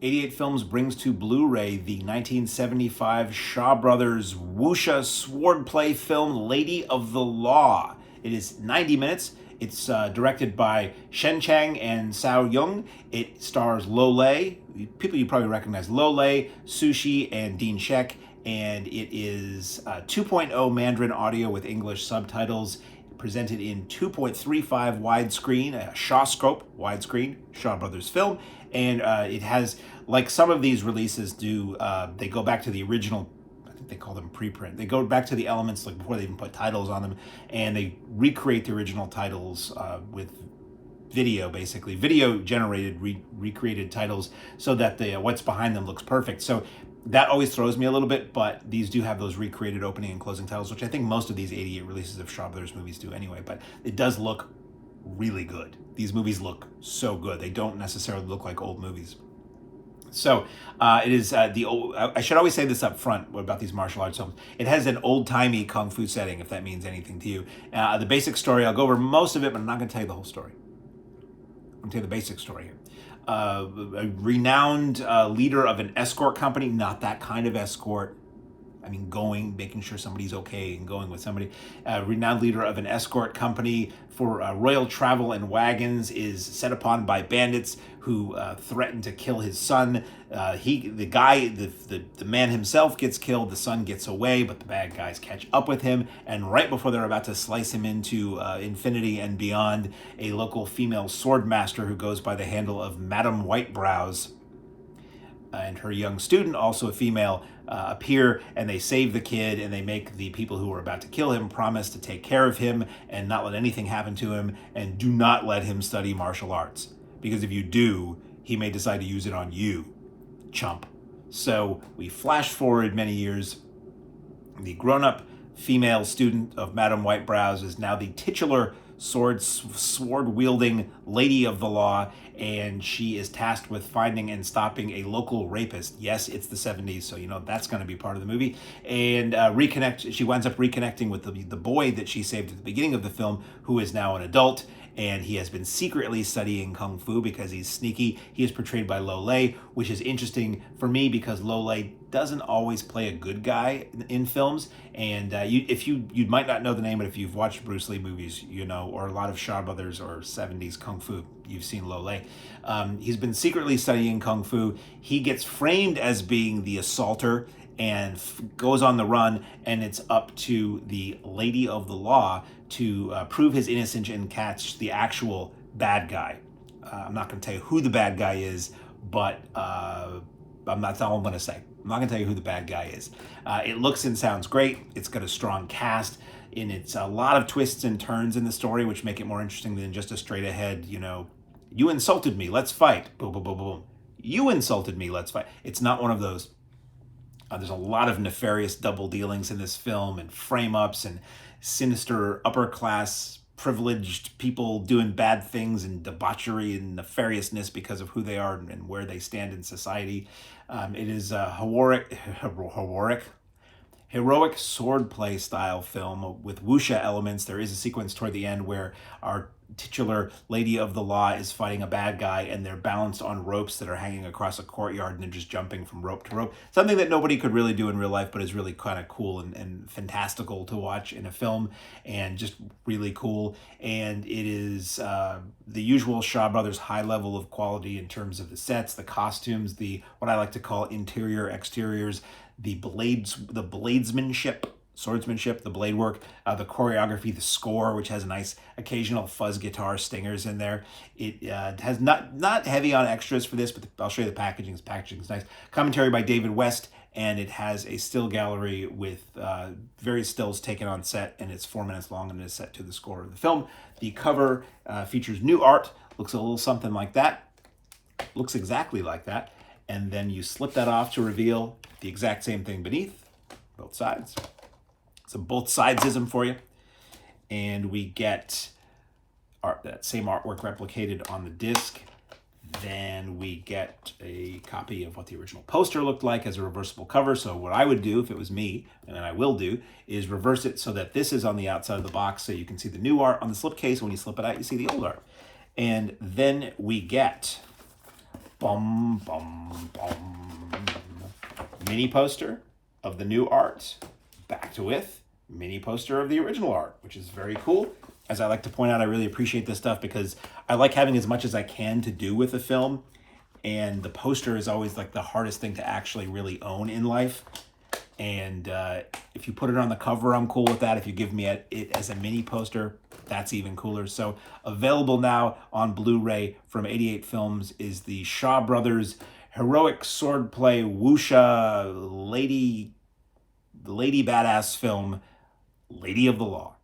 88 Films brings to Blu-ray the 1975 Shaw Brothers wuxia swordplay film Lady of the Law. It is 90 minutes. It's directed by Shen Chiang and Sao Young. It stars Lieh, people you probably recognize, Lieh, Shih, and Dean Shek, and it is 2.0 Mandarin audio with English subtitles, presented in 2.35 widescreen, a Shawscope widescreen, Shaw Brothers film, and it has, like some of these releases do, they go back to the original. I think they call them preprint. They go back to the elements like before they even put titles on them, and they recreate the original titles with video, basically video generated recreated titles, so that the what's behind them looks perfect. So that always throws me a little bit, but these do have those recreated opening and closing titles, which I think most of these 88 releases of Shaw Brothers movies do anyway. But it does look really good. These movies look so good. They don't necessarily look like old movies. So it is the old. I should always say this up front about these martial arts films. It has an old-timey kung fu setting, if that means anything to you. The basic story, I'll go over most of it, but I'm not going to tell you the whole story. I'm going to tell you the basic story here. A renowned leader of an escort company, not that kind of escort. I mean, making sure somebody's okay and going with somebody. Renowned leader of an escort company for royal travel and wagons is set upon by bandits who threaten to kill his son. The man himself gets killed. The son gets away, but the bad guys catch up with him. And right before they're about to slice him into infinity and beyond, a local female sword master who goes by the handle of Madame Whitebrows and her young student, also a female, appear, and they save the kid, and they make the people who are about to kill him promise to take care of him and not let anything happen to him, and do not let him study martial arts. Because if you do, he may decide to use it on you, chump. So we flash forward many years. The grown-up female student of Madame Whitebrows is now the titular sword-wielding Lady of the Law, and she is tasked with finding and stopping a local rapist. Yes, it's the 70s, so you know that's going to be part of the movie. And she winds up reconnecting with the boy that she saved at the beginning of the film, who is now an adult, and he has been secretly studying kung fu because he's sneaky. He is portrayed by Lieh, which is interesting for me because Lieh doesn't always play a good guy in films. And you might not know the name, but if you've watched Bruce Lee movies, you know, or a lot of Shaw Brothers or 70s kung fu, you've seen Lieh. He's been secretly studying kung fu. He gets framed as being the assaulter and goes on the run, and it's up to the Lady of the Law to prove his innocence and catch the actual bad guy. I'm not going to tell you who the bad guy is, but that's all I'm going to say. I'm not going to tell you who the bad guy is. It looks and sounds great. It's got a strong cast, and it's a lot of twists and turns in the story, which make it more interesting than just a straight ahead, you insulted me, let's fight. Boom, boom, boom, boom. You insulted me, let's fight. It's not one of those. There's a lot of nefarious double dealings in this film, and frame-ups, and sinister upper-class privileged people doing bad things, and debauchery and nefariousness because of who they are and where they stand in society. It is a heroic swordplay style film with wuxia elements. There is a sequence toward the end where our titular Lady of the Law is fighting a bad guy, and they're balanced on ropes that are hanging across a courtyard, and they're just jumping from rope to rope. Something that nobody could really do in real life, but is really kind of cool and fantastical to watch in a film, and just really cool. And it is the usual Shaw Brothers high level of quality in terms of the sets, the costumes, what I like to call interior exteriors, the swordsmanship, the blade work, the choreography, the score, which has nice occasional fuzz guitar stingers in there. It has not heavy on extras for this, but I'll show you the packaging. The packaging is nice. Commentary by David West, and it has a still gallery with various stills taken on set, and it's 4 minutes long, and it is set to the score of the film. The cover features new art, looks a little something like that, looks exactly like that, and then you slip that off to reveal the exact same thing beneath, both sides. Some both sidesism for you. And we get that same artwork replicated on the disc. Then we get a copy of what the original poster looked like as a reversible cover. So what I would do if it was me, and I will do, is reverse it so that this is on the outside of the box so you can see the new art on the slipcase. When you slip it out, you see the old art. And then we get Bum, bum, bum. Mini poster of the new art, backed with mini poster of the original art, which is very cool. As I like to point out, I really appreciate this stuff because I like having as much as I can to do with a film. And the poster is always like the hardest thing to actually really own in life. And if you put it on the cover, I'm cool with that. If you give me it as a mini poster, that's even cooler. So available now on Blu-ray from 88 Films is the Shaw Brothers heroic swordplay wuxia lady badass film, Lady of the Law.